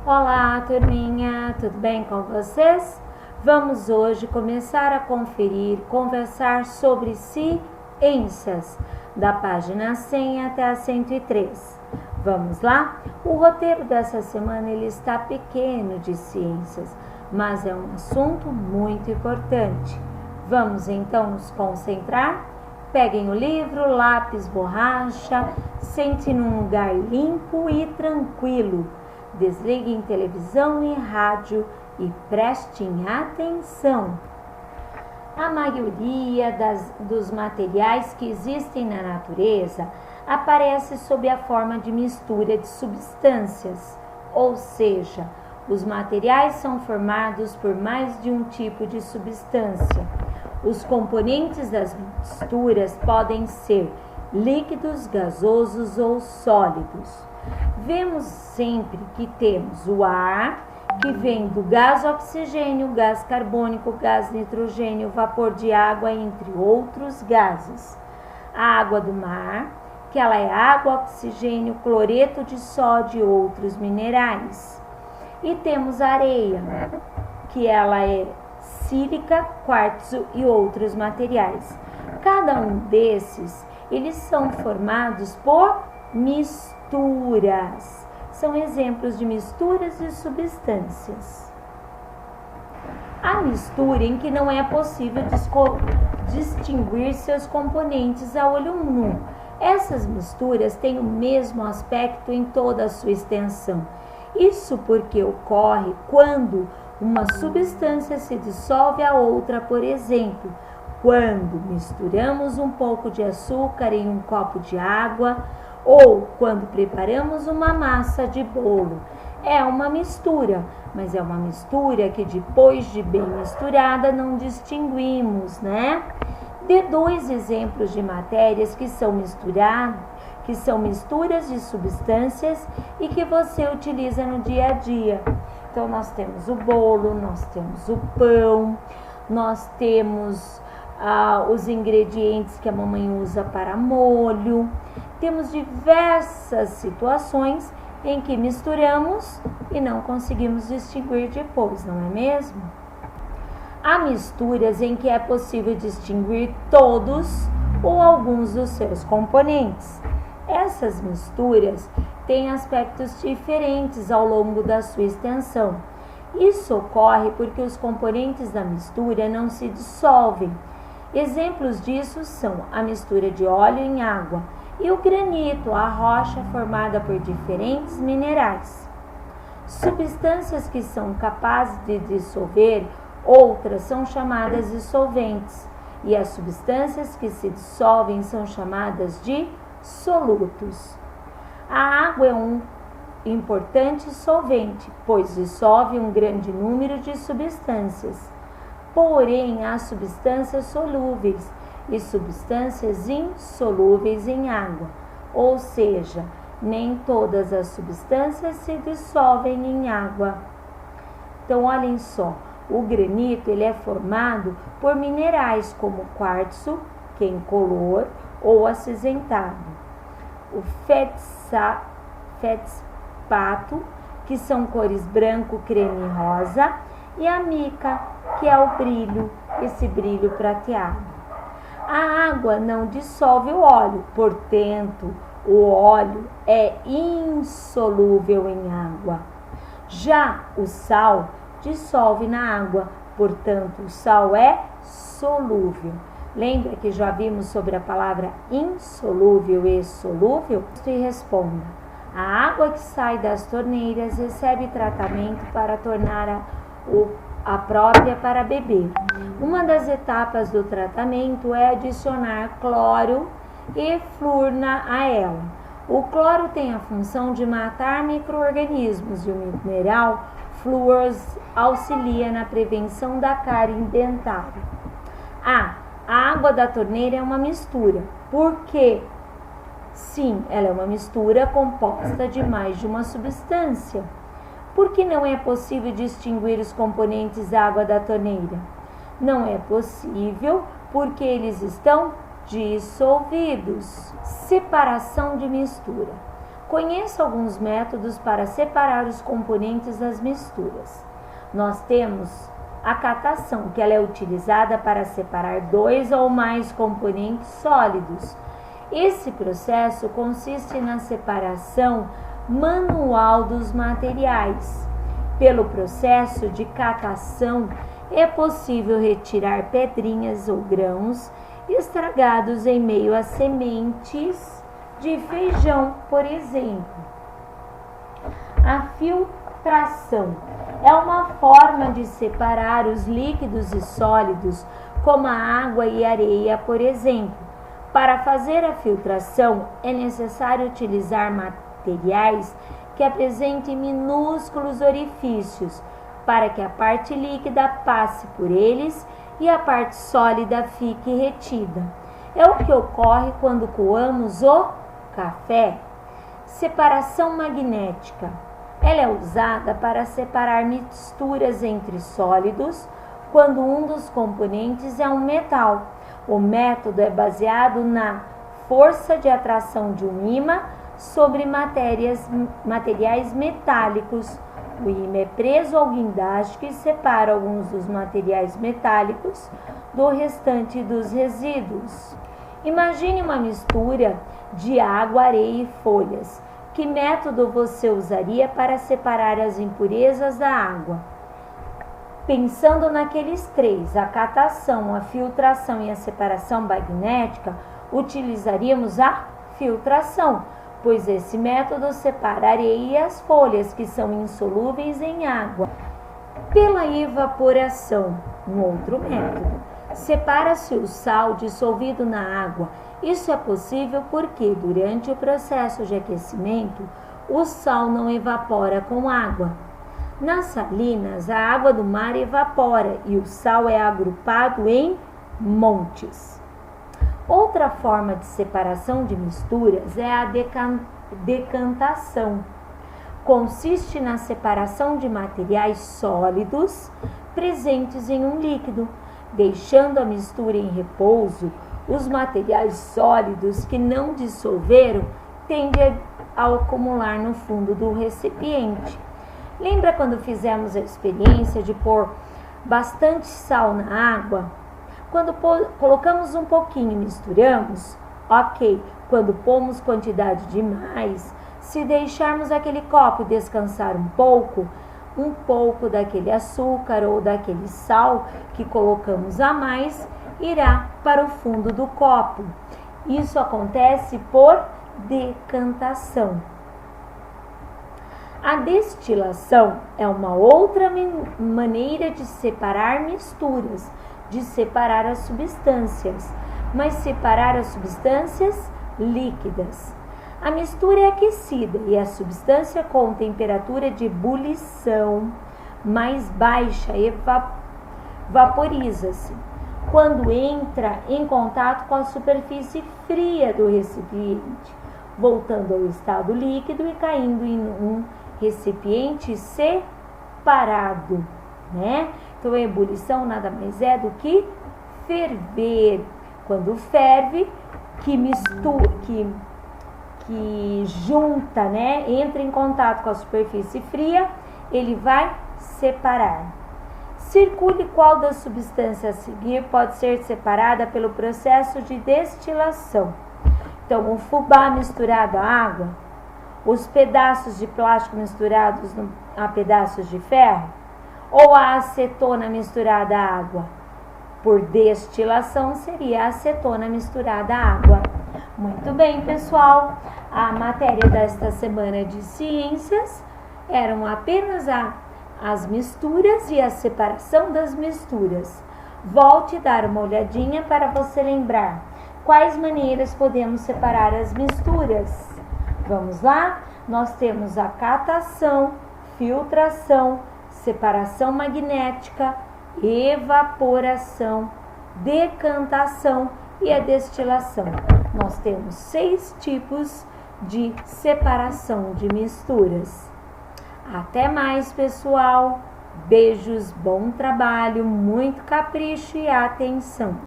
Olá, turminha, tudo bem com vocês? Vamos hoje começar a conversar sobre ciências, da página 100 até a 103. Vamos lá? O roteiro dessa semana ele está pequeno de ciências, mas é um assunto muito importante. Vamos então nos concentrar? Peguem o livro, lápis, borracha, sente num lugar limpo e tranquilo. Desliguem televisão e rádio e prestem atenção. A maioria dos materiais que existem na natureza aparece sob a forma de mistura de substâncias, ou seja, os materiais são formados por mais de um tipo de substância. Os componentes das misturas podem ser líquidos, gasosos ou sólidos. Vemos sempre que temos o ar, que vem do gás oxigênio, gás carbônico, gás nitrogênio, vapor de água, entre outros gases. A água do mar, que ela é água, oxigênio, cloreto de sódio e outros minerais. E temos a areia, que ela é sílica, quartzo e outros materiais. Cada um desses, eles são formados por misturas. São exemplos de misturas de substâncias. Há mistura em que não é possível distinguir seus componentes a olho nu. Essas misturas têm o mesmo aspecto em toda a sua extensão. Isso porque ocorre quando uma substância se dissolve a outra, por exemplo, quando misturamos um pouco de açúcar em um copo de água, ou quando preparamos uma massa de bolo. É uma mistura, mas é uma mistura que depois de bem misturada não distinguimos, né? Dê dois exemplos de matérias que são misturas de substâncias e que você utiliza no dia a dia. Então nós temos o bolo, nós temos o pão, nós temos os ingredientes que a mamãe usa para molho. Temos diversas situações em que misturamos e não conseguimos distinguir depois, não é mesmo? Há misturas em que é possível distinguir todos ou alguns dos seus componentes. Essas misturas têm aspectos diferentes ao longo da sua extensão. Isso ocorre porque os componentes da mistura não se dissolvem. Exemplos disso são a mistura de óleo em água e o granito, a rocha formada por diferentes minerais. Substâncias que são capazes de dissolver outras são chamadas de solventes, e as substâncias que se dissolvem são chamadas de solutos. A água é um importante solvente, pois dissolve um grande número de substâncias. Porém, há substâncias solúveis e substâncias insolúveis em água, ou seja, nem todas as substâncias se dissolvem em água. Então, olhem só, o granito ele é formado por minerais como quartzo, que é incolor ou acinzentado, o fedspato, que são cores branco, creme e rosa, e a mica, que é o brilho, esse brilho prateado. A água não dissolve o óleo, portanto, o óleo é insolúvel em água. Já o sal dissolve na água, portanto, o sal é solúvel. Lembra que já vimos sobre a palavra insolúvel e solúvel? E responda: a água que sai das torneiras recebe tratamento para tornar a própria para beber. Uma das etapas do tratamento é adicionar cloro e flúor a ela. O cloro tem a função de matar micro-organismos e o mineral flúor auxilia na prevenção da cárie dentária. A água da torneira é uma mistura. Por quê? Sim, ela é uma mistura composta de mais de uma substância. Por que não é possível distinguir os componentes da água da torneira? Não é possível porque eles estão dissolvidos. Separação de mistura. Conheça alguns métodos para separar os componentes das misturas. Nós temos a catação, que ela é utilizada para separar 2 ou mais componentes sólidos. Esse processo consiste na separação manual dos materiais. Pelo processo de catação, é possível retirar pedrinhas ou grãos estragados em meio a sementes de feijão, por exemplo. A filtração é uma forma de separar os líquidos e sólidos, como a água e areia, por exemplo. Para fazer a filtração, é necessário utilizar materiais que apresentem minúsculos orifícios, para que a parte líquida passe por eles e a parte sólida fique retida. É o que ocorre quando coamos o café. Separação magnética. Ela é usada para separar misturas entre sólidos quando um dos componentes é um metal. O método é baseado na força de atração de um ímã sobre materiais metálicos. O ímã é preso ao guindaste que separa alguns dos materiais metálicos do restante dos resíduos. Imagine uma mistura de água, areia e folhas. Que método você usaria para separar as impurezas da água? Pensando naqueles 3, a catação, a filtração e a separação magnética, utilizaríamos a filtração, pois esse método separa a areia e as folhas, que são insolúveis em água. Pela evaporação, um outro método, separa-se o sal dissolvido na água. Isso é possível porque, durante o processo de aquecimento, o sal não evapora com água. Nas salinas, a água do mar evapora e o sal é agrupado em montes. Outra forma de separação de misturas é a decantação. Consiste na separação de materiais sólidos presentes em um líquido. Deixando a mistura em repouso, os materiais sólidos que não dissolveram tendem a acumular no fundo do recipiente. Lembra quando fizemos a experiência de pôr bastante sal na água? Quando colocamos um pouquinho e misturamos, ok. Quando pomos quantidade demais, se deixarmos aquele copo descansar um pouco daquele açúcar ou daquele sal que colocamos a mais irá para o fundo do copo. Isso acontece por decantação. A destilação é uma outra maneira de separar misturas, de separar as substâncias, mas separar as substâncias líquidas. A mistura é aquecida e a substância com temperatura de ebulição mais baixa vaporiza-se quando entra em contato com a superfície fria do recipiente, voltando ao estado líquido e caindo em um recipiente separado, né? Então, a ebulição nada mais é do que ferver. Quando ferve, que junta, né? Entra em contato com a superfície fria, ele vai separar. Circule qual das substâncias a seguir pode ser separada pelo processo de destilação. Então, o fubá misturado à água, os pedaços de plástico misturados a pedaços de ferro, ou a acetona misturada à água. Por destilação, seria a acetona misturada à água. Muito bem, pessoal. A matéria desta semana de ciências eram apenas as misturas e a separação das misturas. Volte a dar uma olhadinha para você lembrar quais maneiras podemos separar as misturas. Vamos lá? Nós temos a catação, filtração, separação magnética, evaporação, decantação e a destilação. Nós temos 6 tipos de separação de misturas. Até mais, pessoal. Beijos, bom trabalho, muito capricho e atenção.